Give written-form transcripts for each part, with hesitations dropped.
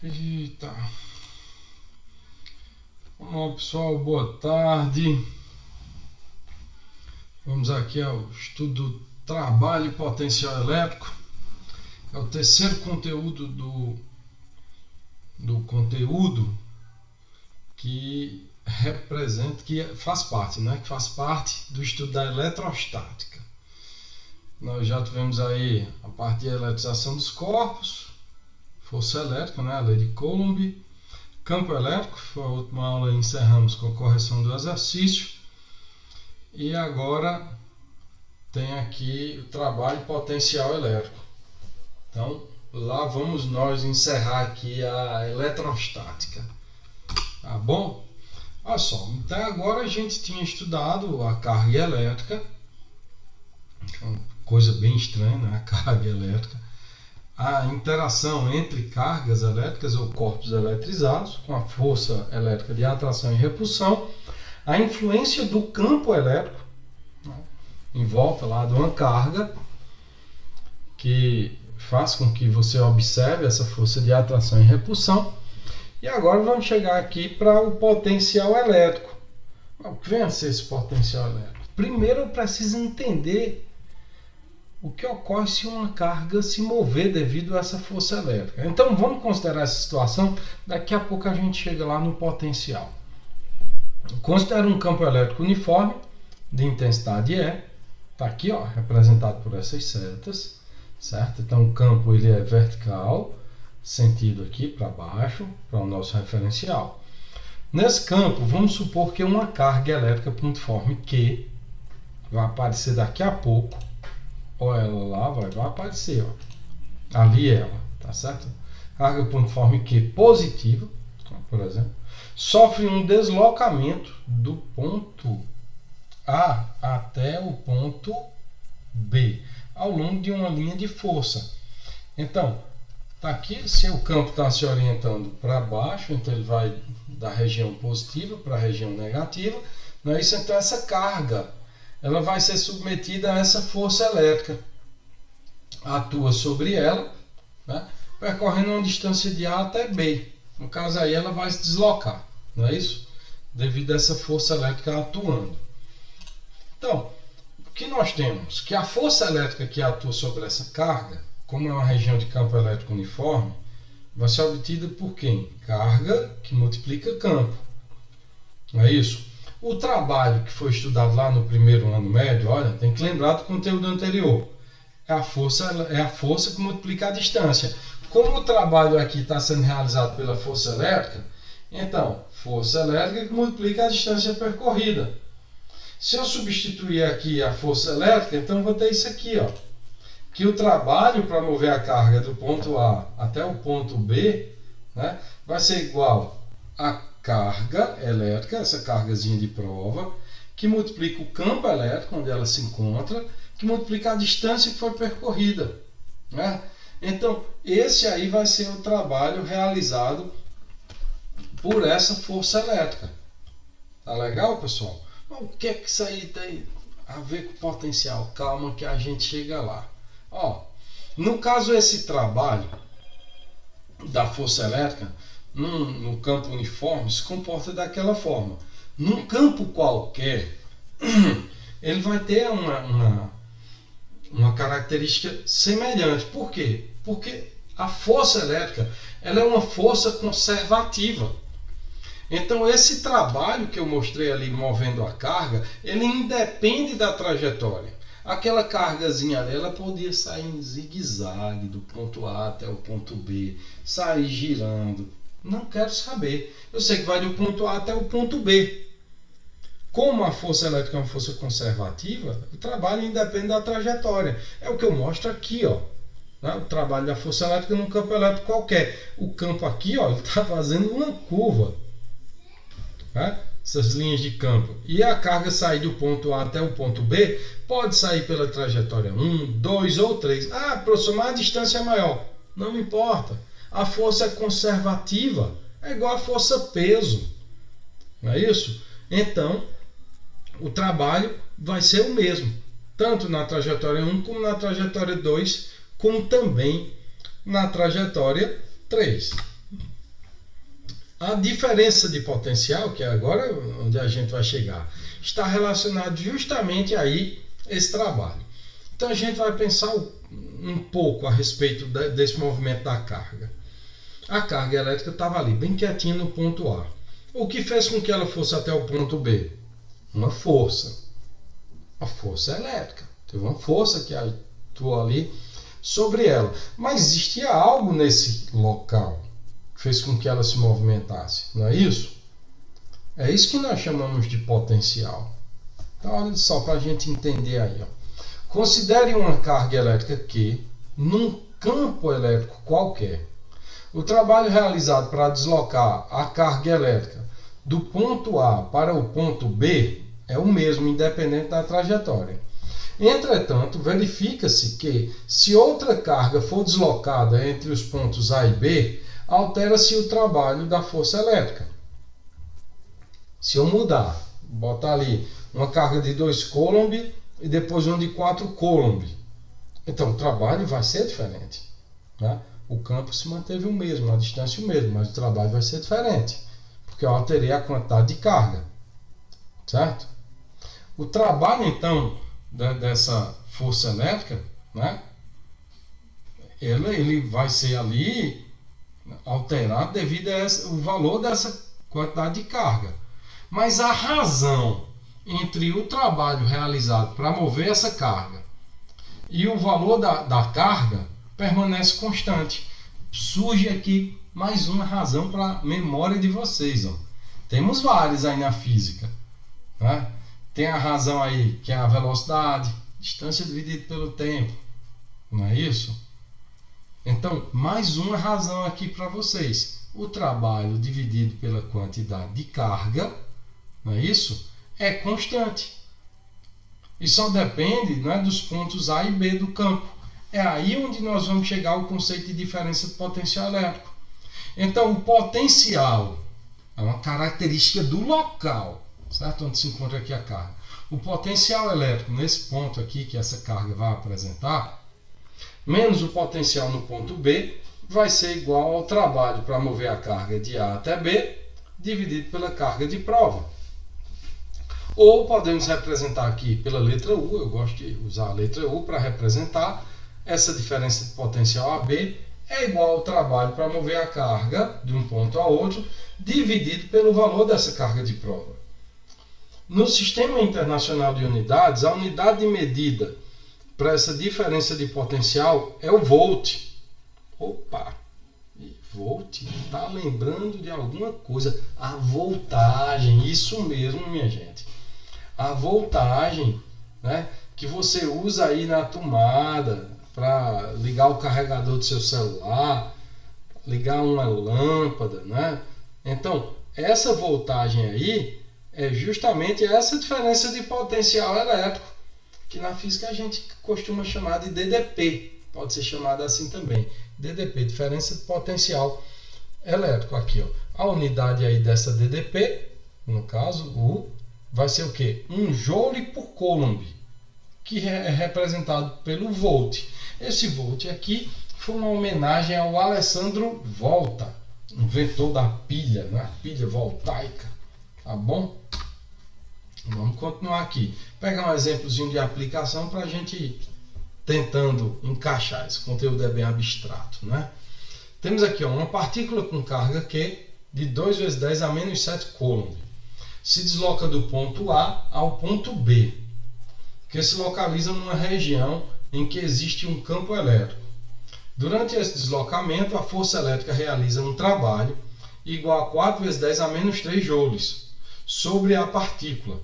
Eita. Olá pessoal, boa tarde. Vamos aqui ao estudo do trabalho e potencial elétrico. É o terceiro conteúdo do conteúdo que representa, que faz parte, né? Que faz parte do estudo da eletrostática. Nós já tivemos aí a parte de eletrização dos corpos, força elétrica, né? A lei de Coulomb, campo elétrico, foi a última aula e encerramos com a correção do exercício. E agora tem aqui o trabalho potencial elétrico. Então, lá vamos nós encerrar aqui a eletrostática. Tá bom? Olha só, então agora a gente tinha estudado a carga elétrica, uma coisa bem estranha, né? A carga elétrica. A interação entre cargas elétricas ou corpos eletrizados com a força elétrica de atração e repulsão, a influência do campo elétrico, né, em volta lá de uma carga que faz com que você observe essa força de atração e repulsão. E agora vamos chegar aqui para o potencial elétrico. O que vem a ser esse potencial elétrico? Primeiro eu preciso entender o que ocorre se uma carga se mover devido a essa força elétrica. Então vamos considerar essa situação, daqui a pouco a gente chega lá no potencial. Considera um campo elétrico uniforme de intensidade E, está aqui ó, representado por essas setas, certo? Então o campo ele é vertical, sentido aqui para baixo, para o nosso referencial. Nesse campo, vamos supor que uma carga elétrica pontiforme Q vai aparecer daqui a pouco. Olha ela lá, vai aparecer, ó. Ali ela, tá certo? Carga pontiforme Q positiva, por exemplo, sofre um deslocamento do ponto A até o ponto B, ao longo de uma linha de força. Então, tá aqui, se o campo está se orientando para baixo, então ele vai da região positiva para a região negativa, não é isso? Então essa carga ela vai ser submetida a essa força elétrica, atua sobre ela, né, percorrendo uma distância de A até B. No caso aí ela vai se deslocar, não é isso? Devido a essa força elétrica atuando. Então, o que nós temos? Que a força elétrica que atua sobre essa carga, como é uma região de campo elétrico uniforme, vai ser obtida por quem? Carga que multiplica campo, não é isso? O trabalho que foi estudado lá no primeiro ano médio, olha, tem que lembrar do conteúdo anterior. É a força que multiplica a distância. Como o trabalho aqui está sendo realizado pela força elétrica, então, força elétrica que multiplica a distância percorrida. Se eu substituir aqui a força elétrica, então eu vou ter isso aqui, ó. Que o trabalho para mover a carga do ponto A até o ponto B, né, vai ser igual a carga elétrica, essa cargazinha de prova, que multiplica o campo elétrico, onde ela se encontra, que multiplica a distância que foi percorrida, né? Então, esse aí vai ser o trabalho realizado por essa força elétrica. Tá legal, pessoal? O que é que isso aí tem a ver com potencial? Calma que a gente chega lá. Ó, no caso, esse trabalho da força elétrica no campo uniforme se comporta daquela forma. Num campo qualquer, ele vai ter uma característica semelhante. Por quê? Porque a força elétrica ela é uma força conservativa. Então esse trabalho que eu mostrei ali movendo a carga, ele independe da trajetória. Aquela cargazinha ali, ela podia sair em zigue-zague do ponto A até o ponto B, sair girando. Não quero saber. Eu sei que vai do ponto A até o ponto B. Como a força elétrica é uma força conservativa, o trabalho independe da trajetória. É o que eu mostro aqui, ó. O trabalho da força elétrica num campo elétrico qualquer. O campo aqui, ó, ele está fazendo uma curva, né? Essas linhas de campo. E a carga sair do ponto A até o ponto B pode sair pela trajetória 1, 2 ou 3. Ah, professor, mas a distância é maior. Não importa. A força é conservativa. É igual a força peso. Não é isso? Então, o trabalho vai ser o mesmo. Tanto na trajetória 1 como na trajetória 2, como também na trajetória 3. A diferença de potencial, que é agora onde a gente vai chegar, está relacionado justamente aí esse trabalho. Então a gente vai pensar um pouco a respeito desse movimento da carga. A carga elétrica estava ali, bem quietinha no ponto A. O que fez com que ela fosse até o ponto B? Uma força. A força elétrica. Teve uma força que atuou ali sobre ela. Mas existia algo nesse local que fez com que ela se movimentasse, não é isso? É isso que nós chamamos de potencial. Então, olha só para a gente entender aí. Ó. Considere uma carga elétrica que, num campo elétrico qualquer, o trabalho realizado para deslocar a carga elétrica do ponto A para o ponto B é o mesmo, independente da trajetória. Entretanto, verifica-se que, se outra carga for deslocada entre os pontos A e B, altera-se o trabalho da força elétrica. Se eu mudar, botar ali uma carga de 2 coulomb e depois um de 4 coulomb, então o trabalho vai ser diferente. Né? O campo se manteve o mesmo, a distância o mesmo, mas o trabalho vai ser diferente, porque eu alterei a quantidade de carga. Certo? O trabalho, então, dessa força elétrica, né, ele vai ser ali alterado devido ao valor dessa quantidade de carga. Mas a razão entre o trabalho realizado para mover essa carga e o valor da carga permanece constante. Surge aqui mais uma razão para a memória de vocês. Ó. Temos várias aí na física. Né? Tem a razão aí que é a velocidade, distância dividida pelo tempo. Não é isso? Então, mais uma razão aqui para vocês. O trabalho dividido pela quantidade de carga, não é isso? É constante. E só depende, né, dos pontos A e B do campo. É aí onde nós vamos chegar ao conceito de diferença de potencial elétrico. Então, o potencial é uma característica do local, certo? Onde se encontra aqui a carga. O potencial elétrico nesse ponto aqui que essa carga vai apresentar, menos o potencial no ponto B, vai ser igual ao trabalho para mover a carga de A até B, dividido pela carga de prova. Ou podemos representar aqui pela letra U, eu gosto de usar a letra U para representar essa diferença de potencial AB, é igual ao trabalho para mover a carga de um ponto a outro, dividido pelo valor dessa carga de prova. No Sistema Internacional de Unidades, a unidade de medida para essa diferença de potencial é o volt. Opa! Volt? Está lembrando de alguma coisa? A voltagem, isso mesmo, minha gente. A voltagem, né, que você usa aí na tomada para ligar o carregador do seu celular, ligar uma lâmpada, né? Então, essa voltagem aí é justamente essa diferença de potencial elétrico, que na física a gente costuma chamar de DDP, pode ser chamada assim também, DDP, diferença de potencial elétrico. Aqui, ó, a unidade aí dessa DDP, no caso, U, vai ser o quê? 1 joule por coulomb, que é representado pelo volt. Esse volt aqui foi uma homenagem ao Alessandro Volta, inventor da pilha, né? Pilha voltaica, tá bom? Vamos continuar aqui. Pegar um exemplozinho de aplicação para a gente ir tentando encaixar. Esse conteúdo é bem abstrato, né? Temos aqui, ó, uma partícula com carga Q de 2 vezes 10 a menos 7 coulomb. Se desloca do ponto A ao ponto B, que se localiza numa região em que existe um campo elétrico. Durante esse deslocamento, a força elétrica realiza um trabalho igual a 4 vezes 10 a menos 3 joules sobre a partícula.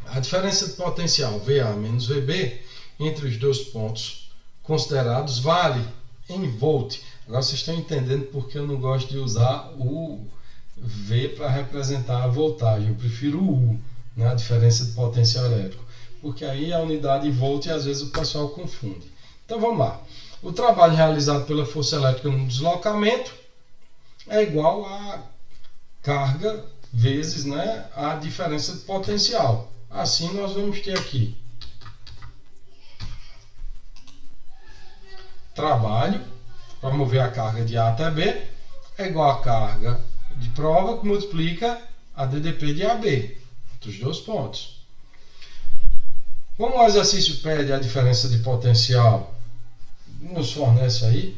A diferença de potencial VA menos VB entre os dois pontos considerados vale em volt. Agora vocês estão entendendo porque eu não gosto de usar o V para representar a voltagem. Eu prefiro o U, né, a diferença de potencial elétrico, porque aí a unidade volt e às vezes o pessoal confunde. Então vamos lá. O trabalho realizado pela força elétrica no deslocamento é igual a carga vezes, né, a diferença de potencial. Assim nós vamos ter aqui trabalho para mover a carga de A até B é igual a carga de prova que multiplica a DDP de AB, dos dois pontos. Como o exercício pede a diferença de potencial, nos fornece aí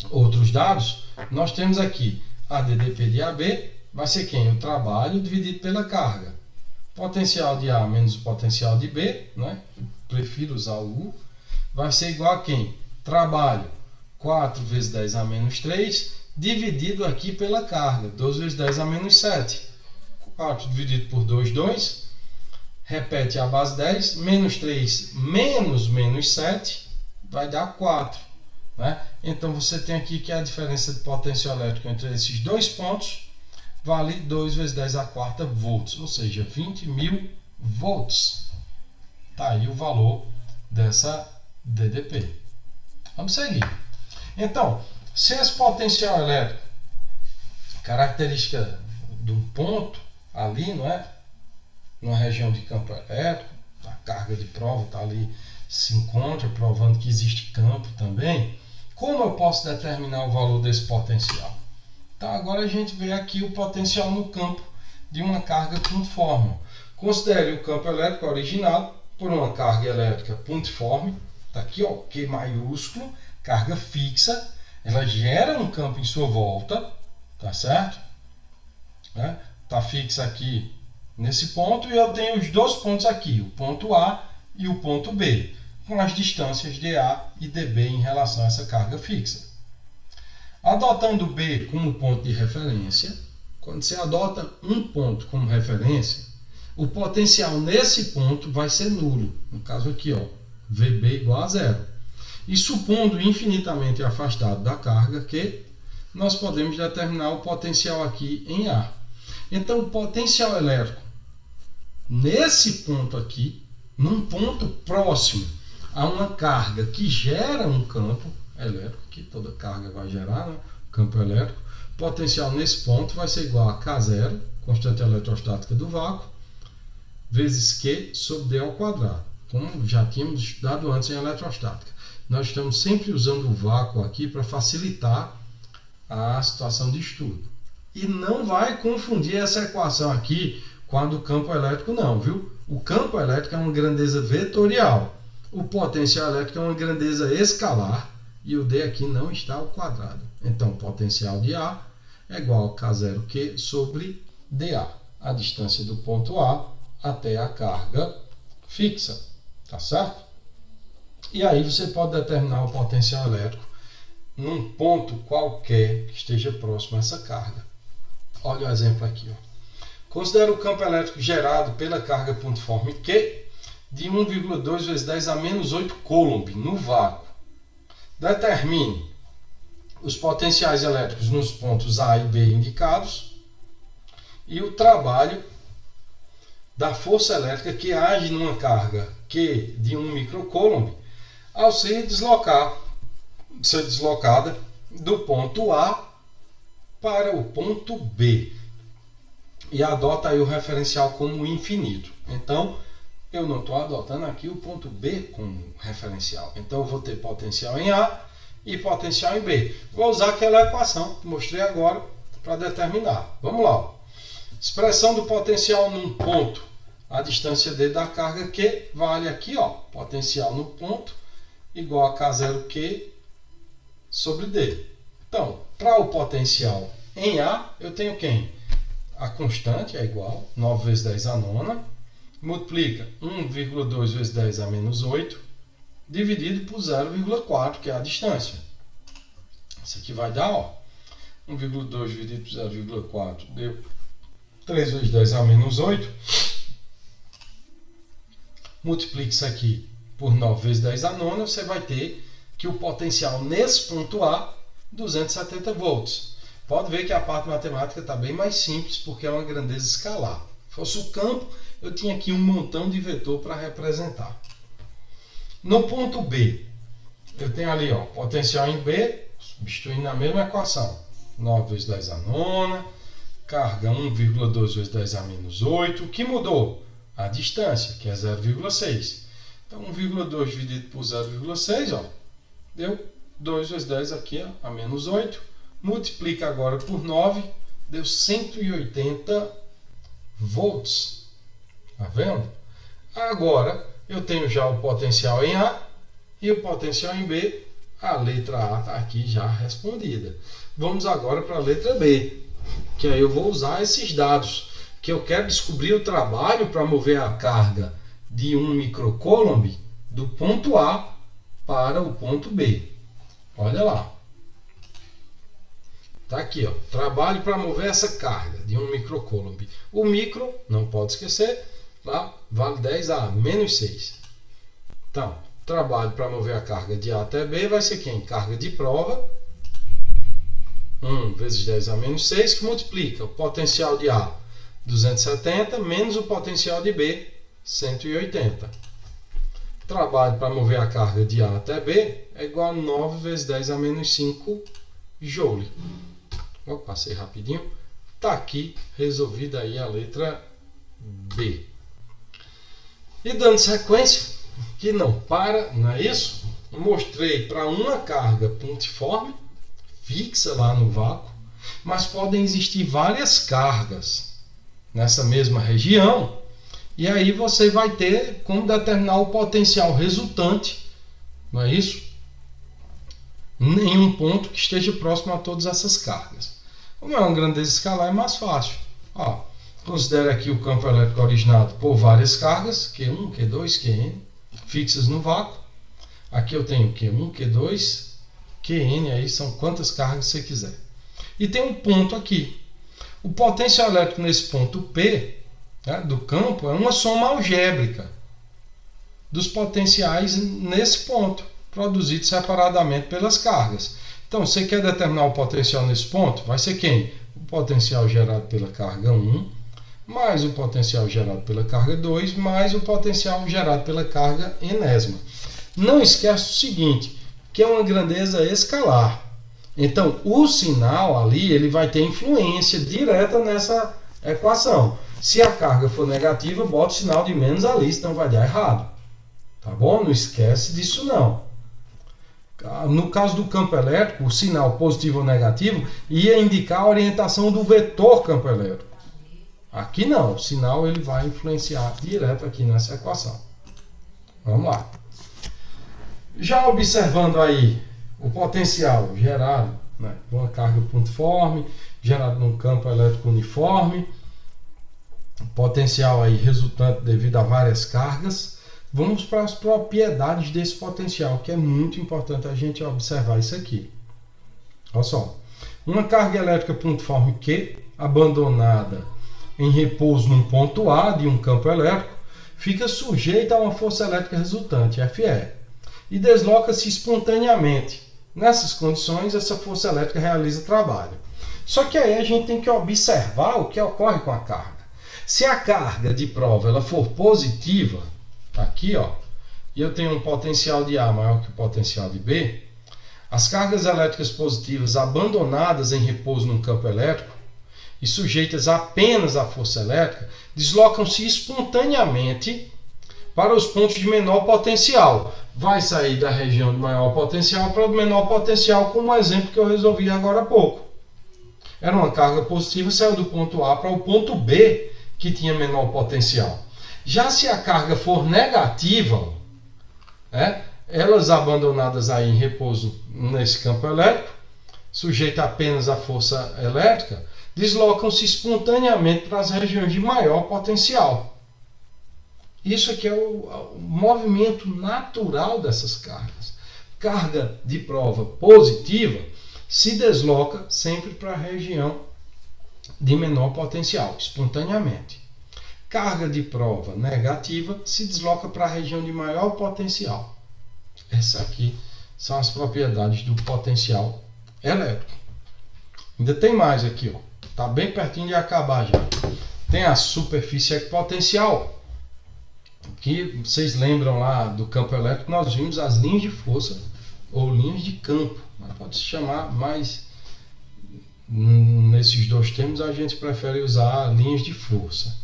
outros dados, nós temos aqui a DDP de AB, vai ser quem? O trabalho dividido pela carga. Potencial de A menos o potencial de B, né? Prefiro usar o U, vai ser igual a quem? Trabalho 4 vezes 10 a menos 3, dividido aqui pela carga, 2 vezes 10 a menos 7. 4 dividido por 2, 2. Repete a base 10, menos 3 menos 7, vai dar 4. Né? Então você tem aqui que a diferença de potencial elétrico entre esses dois pontos vale 2 vezes 10 a quarta volts, ou seja, 20.000 volts. Está aí o valor dessa DDP. Vamos seguir. Então, se esse potencial elétrico, característica de um ponto ali, não é? Numa região de campo elétrico, a carga de prova está ali, se encontra, provando que existe campo também. Como eu posso determinar o valor desse potencial? Então, agora a gente vê aqui o potencial no campo de uma carga pontiforme. Considere o campo elétrico originado por uma carga elétrica pontiforme. Está aqui, ó, Q maiúsculo, carga fixa. Ela gera um campo em sua volta, tá certo? Está fixa aqui nesse ponto e eu tenho os dois pontos aqui, o ponto A e o ponto B, com as distâncias dA e dB em relação a essa carga fixa. Adotando B como ponto de referência, quando você adota um ponto como referência, o potencial nesse ponto vai ser nulo. No caso aqui, ó, VB igual a zero. E supondo infinitamente afastado da carga Q, nós podemos determinar o potencial aqui em A. Então, o potencial elétrico nesse ponto aqui, num ponto próximo a uma carga que gera um campo elétrico, que toda carga vai gerar, né? Campo elétrico, potencial nesse ponto vai ser igual a K0, constante eletrostática do vácuo, vezes Q sobre D ao quadrado, como já tínhamos estudado antes em eletrostática. Nós estamos sempre usando o vácuo aqui para facilitar a situação de estudo. E não vai confundir essa equação aqui com a do campo elétrico não, viu? O campo elétrico é uma grandeza vetorial. O potencial elétrico é uma grandeza escalar e o D aqui não está ao quadrado. Então, o potencial de A é igual a K0Q sobre dA, a distância do ponto A até a carga fixa, tá certo? E aí você pode determinar o potencial elétrico num ponto qualquer que esteja próximo a essa carga. Olha o exemplo aqui, ó. Considera o campo elétrico gerado pela carga pontiforme Q de 1,2 vezes 10 a menos 8 coulomb no vácuo. Determine os potenciais elétricos nos pontos A e B indicados e o trabalho da força elétrica que age numa carga Q de 1 microcoulomb ao ser deslocada do ponto A para o ponto B. E adota aí o referencial como infinito. Então, eu não estou adotando aqui o ponto B como referencial. Então, eu vou ter potencial em A e potencial em B. Vou usar aquela equação que mostrei agora para determinar. Vamos lá. Expressão do potencial num ponto. A distância D da carga Q vale aqui, ó, potencial no ponto igual a K0Q sobre D. Então, para o potencial em A, eu tenho quem? A constante é igual, 9 vezes 10 a nona, multiplica 1,2 vezes 10 a menos 8, dividido por 0,4, que é a distância. Isso aqui vai dar, ó, 1,2 dividido por 0,4, deu 3 vezes 10 a menos 8. Multiplique isso aqui por 9 vezes 10 a nona, você vai ter que o potencial nesse ponto A, 270 volts. Pode ver que a parte matemática está bem mais simples, porque é uma grandeza escalar. Se fosse o campo, eu tinha aqui um montão de vetor para representar. No ponto B, eu tenho ali, ó, potencial em B, substituindo na mesma equação. 9 vezes 10 a nona, carga 1,2 vezes 10 a menos 8. O que mudou? A distância, que é 0,6. Então, 1,2 dividido por 0,6, ó, deu 2 vezes 10 aqui, ó, a menos 8. Multiplica agora por 9, deu 180 volts. Tá vendo? Agora eu tenho já o potencial em A e o potencial em B. A letra A está aqui já respondida. Vamos agora para a letra B, que aí eu vou usar esses dados, que eu quero descobrir o trabalho para mover a carga de 1 microcoulomb do ponto A para o ponto B. Olha lá. Está aqui, ó, trabalho para mover essa carga de 1 microcoulomb. O micro, não pode esquecer, lá vale 10A, menos 6. Então, trabalho para mover a carga de A até B vai ser quem? Carga de prova, 1 vezes 10A menos 6, que multiplica o potencial de A, 270, menos o potencial de B, 180. Trabalho para mover a carga de A até B é igual a 9 vezes 10A menos 5 joule. Eu passei rapidinho. Está aqui resolvida aí a letra B. E dando sequência, que não para, não é isso? Mostrei para uma carga pontiforme, fixa lá no vácuo, mas podem existir várias cargas nessa mesma região, e aí você vai ter como determinar o potencial resultante, não é isso? Em um ponto que esteja próximo a todas essas cargas. Como é uma grandeza escalar, é mais fácil. Ó, considere aqui o campo elétrico originado por várias cargas, Q1, Q2, Qn, fixas no vácuo. Aqui eu tenho Q1, Q2, Qn, aí são quantas cargas você quiser. E tem um ponto aqui. O potencial elétrico nesse ponto P, né, do campo, é uma soma algébrica dos potenciais nesse ponto, produzidos separadamente pelas cargas. Então, você quer determinar o potencial nesse ponto? Vai ser quem? O potencial gerado pela carga 1, mais o potencial gerado pela carga 2, mais o potencial gerado pela carga enésima. Não esquece o seguinte, que é uma grandeza escalar. Então, o sinal ali ele vai ter influência direta nessa equação. Se a carga for negativa, bota o sinal de menos ali, senão vai dar errado. Tá bom? Não esquece disso não. No caso do campo elétrico, o sinal positivo ou negativo ia indicar a orientação do vetor campo elétrico. Aqui não, o sinal ele vai influenciar direto aqui nessa equação. Vamos lá. Já observando aí o potencial gerado, né, por uma carga pontiforme, gerado num campo elétrico uniforme, potencial aí resultante devido a várias cargas, vamos para as propriedades desse potencial, que é muito importante a gente observar isso aqui. Olha só, uma carga elétrica pontiforme Q, abandonada em repouso num ponto A de um campo elétrico, fica sujeita a uma força elétrica resultante, Fe, e desloca-se espontaneamente. Nessas condições, essa força elétrica realiza trabalho. Só que aí a gente tem que observar o que ocorre com a carga. Se a carga de prova ela for positiva, aqui, ó, e eu tenho um potencial de A maior que o potencial de B, as cargas elétricas positivas abandonadas em repouso num campo elétrico e sujeitas apenas à força elétrica deslocam-se espontaneamente para os pontos de menor potencial. Vai sair da região de maior potencial para o menor potencial, como o exemplo que eu resolvi agora há pouco. Era uma carga positiva, saiu do ponto A para o ponto B, que tinha menor potencial. Já se a carga for negativa, né, elas abandonadas aí em repouso nesse campo elétrico, sujeita apenas à força elétrica, deslocam-se espontaneamente para as regiões de maior potencial. Isso aqui é o movimento natural dessas cargas. Carga de prova positiva se desloca sempre para a região de menor potencial, espontaneamente. Carga de prova negativa se desloca para a região de maior potencial. Essas aqui são as propriedades do potencial elétrico. Ainda tem mais aqui, ó. Está bem pertinho de acabar já. Tem a superfície equipotencial, que vocês lembram lá do campo elétrico, nós vimos as linhas de força ou linhas de campo. Pode se chamar, mas nesses dois termos a gente prefere usar linhas de força.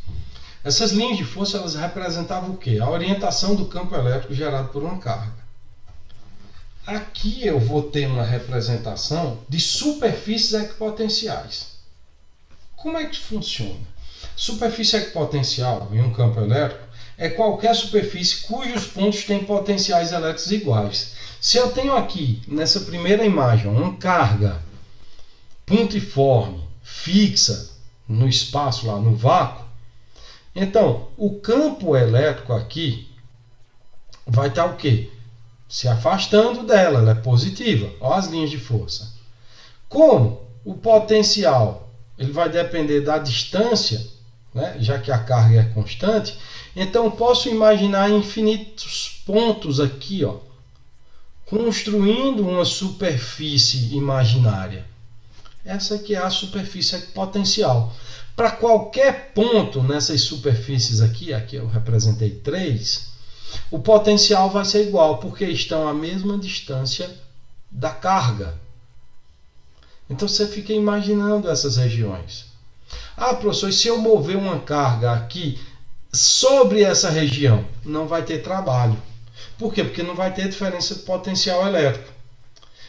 Essas linhas de força elas representavam o quê? A orientação do campo elétrico gerado por uma carga. Aqui eu vou ter uma representação de superfícies equipotenciais. Como é que funciona? Superfície equipotencial em um campo elétrico é qualquer superfície cujos pontos têm potenciais elétricos iguais. Se eu tenho aqui, nessa primeira imagem, uma carga pontiforme, fixa, no espaço lá, no vácuo, então o campo elétrico aqui vai estar o quê? Se afastando dela, ela é positiva. Olha as linhas de força. Como o potencial ele vai depender da distância, né, já que a carga é constante, então posso imaginar infinitos pontos aqui, ó, construindo uma superfície imaginária. Essa aqui é a superfície equipotencial. Para qualquer ponto nessas superfícies aqui eu representei 3, o potencial vai ser igual, porque estão à mesma distância da carga. Então você fica imaginando essas regiões. Ah, professor, e se eu mover uma carga aqui sobre essa região? Não vai ter trabalho. Por quê? Porque não vai ter diferença de potencial elétrico.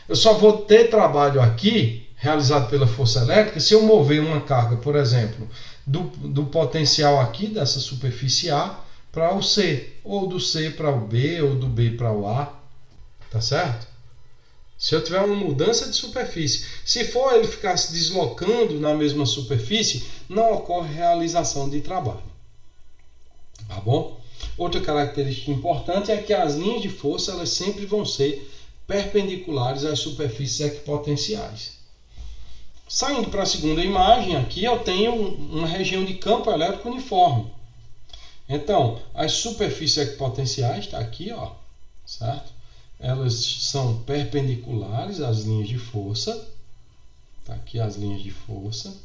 Eu só vou ter trabalho aqui, realizado pela força elétrica, se eu mover uma carga, por exemplo, do potencial aqui, dessa superfície A, para o C, ou do C para o B, ou do B para o A, tá certo? Se eu tiver uma mudança de superfície, se for ele ficar se deslocando na mesma superfície, não ocorre realização de trabalho, tá bom? Outra característica importante é que as linhas de força elas sempre vão ser perpendiculares às superfícies equipotenciais. Saindo para a segunda imagem, aqui eu tenho uma região de campo elétrico uniforme. Então, as superfícies equipotenciais, está aqui, ó, certo? Elas são perpendiculares às linhas de força. Está aqui as linhas de força.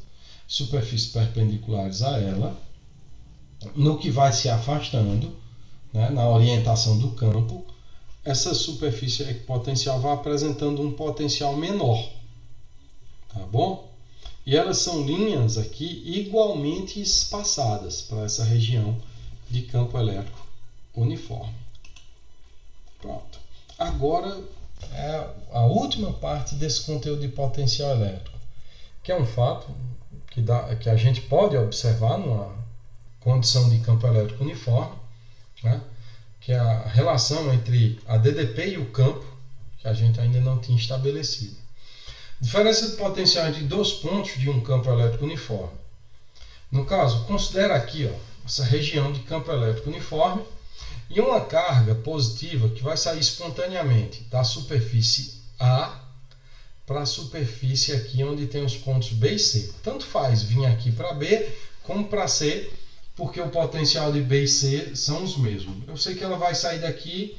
Superfícies perpendiculares a ela. No que vai se afastando, né, na orientação do campo, essa superfície equipotencial vai apresentando um potencial menor. Tá bom? E elas são linhas aqui igualmente espaçadas para essa região de campo elétrico uniforme. Pronto. Agora é a última parte desse conteúdo de potencial elétrico, que é um fato que a gente pode observar numa condição de campo elétrico uniforme, né? Que é a relação entre a DDP e o campo, que a gente ainda não tinha estabelecido. Diferença de potencial entre dois pontos de um campo elétrico uniforme. No caso, considera aqui, ó, essa região de campo elétrico uniforme e uma carga positiva que vai sair espontaneamente da superfície A para a superfície aqui onde tem os pontos B e C. Tanto faz vir aqui para B como para C, porque o potencial de B e C são os mesmos. Eu sei que ela vai sair daqui,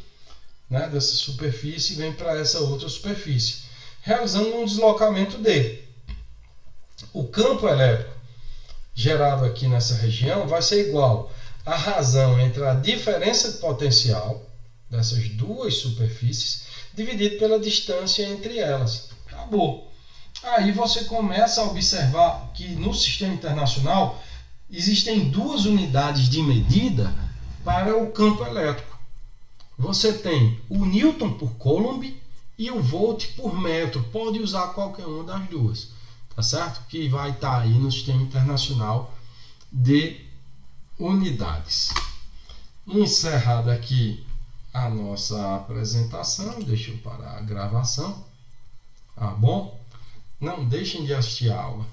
né, dessa superfície e vem para essa outra superfície, realizando um deslocamento D. O campo elétrico gerado aqui nessa região vai ser igual à razão entre a diferença de potencial dessas duas superfícies dividido pela distância entre elas. Acabou. Aí você começa a observar que no sistema internacional existem duas unidades de medida para o campo elétrico. Você tem o Newton por Coulomb e o Volt por metro. Pode usar qualquer uma das duas, tá certo? Que vai estar aí no sistema internacional de unidades. Encerrada aqui a nossa apresentação, deixa eu parar a gravação, tá bom? Não deixem de assistir a aula.